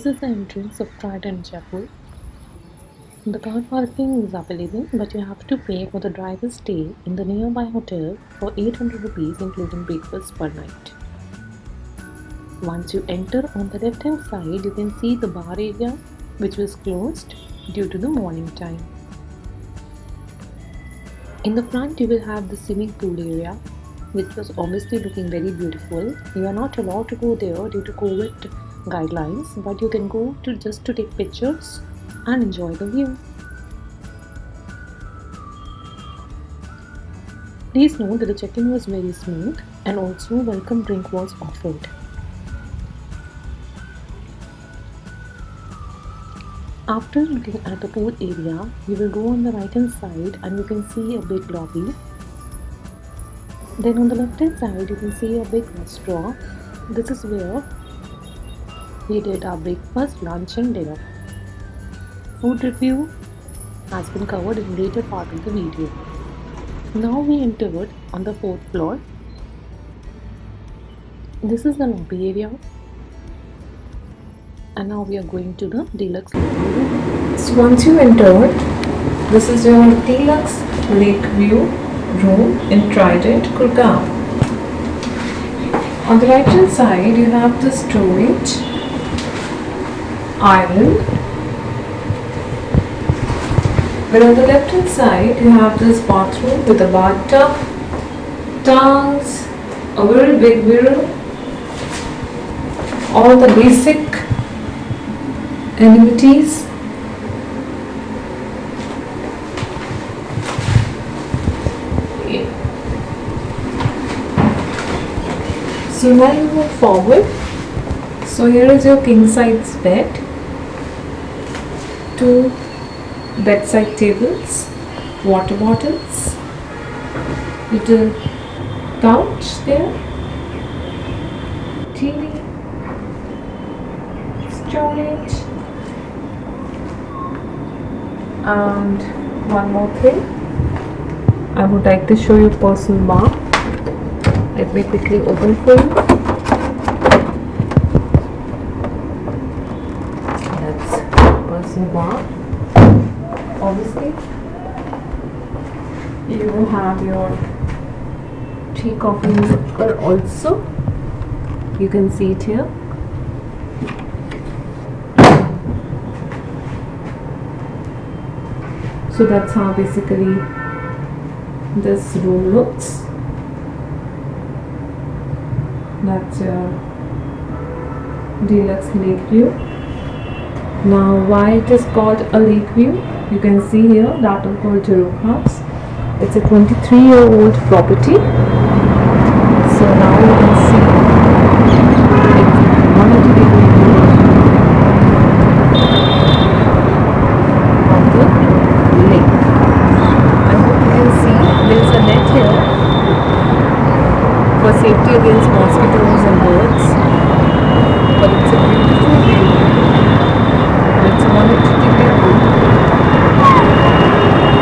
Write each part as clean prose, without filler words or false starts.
This is the entrance of Trident Jaipur. The car parking is available, but you have to pay for the driver's stay in the nearby hotel for 800 rupees including breakfast per night. Once you enter on the left hand side, you can see the bar area which was closed due to the morning time. In the front you will have the swimming pool area which was obviously looking very beautiful. You are not allowed to go there due to COVID guidelines, but you can go to just to take pictures and enjoy the view. Please note that the check-in was very smooth and also welcome drink was offered. After looking at the pool area, you will go on the right hand side and you can see a big lobby. Then on the left hand side you can see a big restaurant. This is where we did our breakfast, lunch and dinner. Food review has been covered in later part of the video. Now we entered on the 4th floor. This is the lobby area. And now we are going to the Deluxe lake view. So once you entered, this is your Deluxe Lake View room in Trident, Gurgaon. On the right hand side you have the storage island. But on the left hand side you have this bathroom with a bathtub, tongs, a very big mirror, all the basic amenities. So now you move forward. So here is your king size bed, 2 bedside tables, water bottles, little couch there, TV, storage, and one more thing, I would like to show you personal bar. Let me quickly open for you. That's personal bar. Obviously, you will have your tea, coffee maker also. You can see it here. So that's how basically this room looks. That's your Deluxe Lake View. Now why it is called a lake view? You can see here that is called Jaruk House. It's a 23-year-old property. So now you can see it's 180-degree view of the lake. I hope you can see there is a net here for safety against mosquitoes and birds. But it's a beautiful view. It's a 180-degree view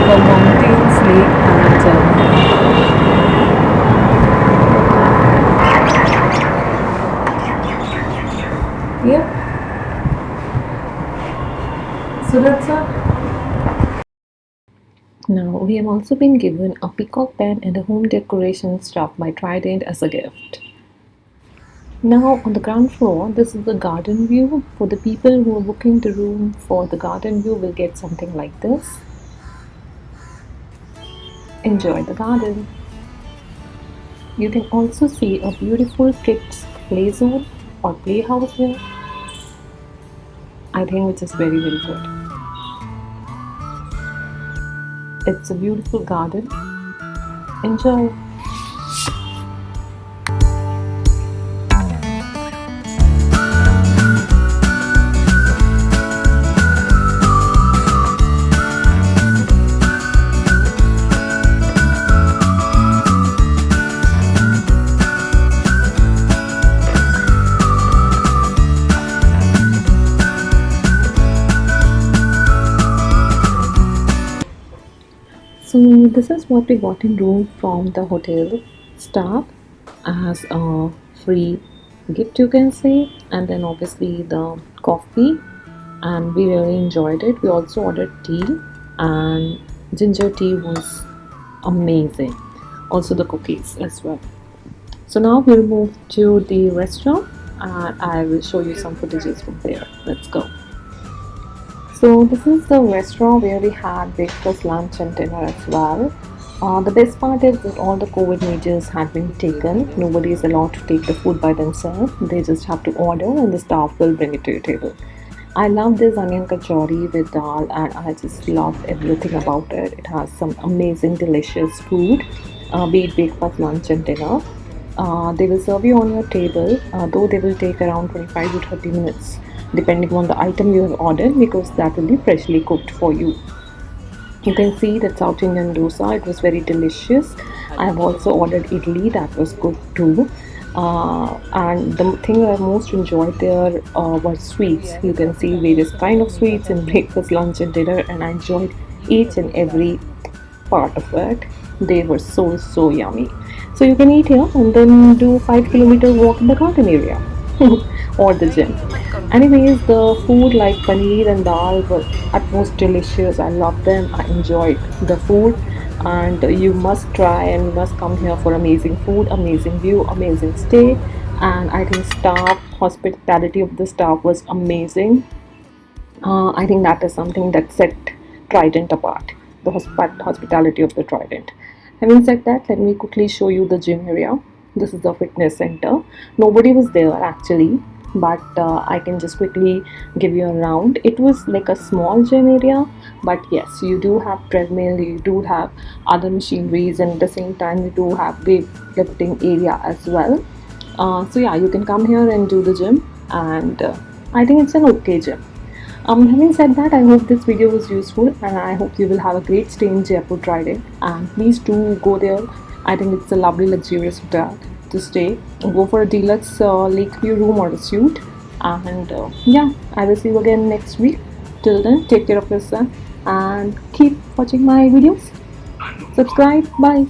for mountains, lake and Jal Mahal. Yeah. So that's all. Now we have also been given a peacock pen and a home decoration stuff by Trident as a gift. Now on the ground floor, this is the garden view. For the people who are booking the room for the garden view will get something like this. Enjoy the garden. You can also see a beautiful kids play zone or playhouse here. I think which is very good. It's a beautiful garden. Enjoy. So this is what we got in room from the hotel staff as a free gift, you can say. And then obviously the coffee, and we really enjoyed it. We also ordered tea, and ginger tea was amazing. Also the cookies as well. So now we'll move to the restaurant and I will show you some footages from there. Let's go. So this is the restaurant where we had breakfast, lunch and dinner as well. The best part is that all the COVID measures had been taken. Nobody is allowed to take the food by themselves. They just have to order and the staff will bring it to your table. I love this onion kachori with dal and I just love everything about it. It has some amazing delicious food, be it breakfast, lunch and dinner. They will serve you on your table, though they will take around 25 to 30 minutes depending on the item you have ordered because that will be freshly cooked for you. You can see that South Indian dosa, it was very delicious. I have also ordered idli, that was good too. And the thing I most enjoyed there were sweets. You can see various kind of sweets in breakfast, lunch and dinner, and I enjoyed each and every part of it. They were so yummy. So you can eat here and then do 5 kilometer walk in the garden area or the gym. Anyways, the food like paneer and dal were at most delicious. I love them. I enjoyed the food, and you must try and you must come here for amazing food, amazing view, amazing stay. And I think staff hospitality of the staff was amazing. I think that is something that set Trident apart, the hospitality of the Trident. Having said that, let me quickly show you the gym area. This is the fitness center. Nobody was there actually, but I can just quickly give you a round. It was like a small gym area, but yes, you do have treadmill, you do have other machineries, and at the same time, you do have weightlifting area as well. So yeah, you can come here and do the gym, and I think it's an okay gym. Having said that, I hope this video was useful and I hope you will have a great stay in Jaipur Trident, and please do go there. I think it's a lovely luxurious hotel to stay. Go for a deluxe lake view room or a suite, and yeah, I will see you again next week. Till then, take care of yourself and keep watching my videos. Subscribe. Bye.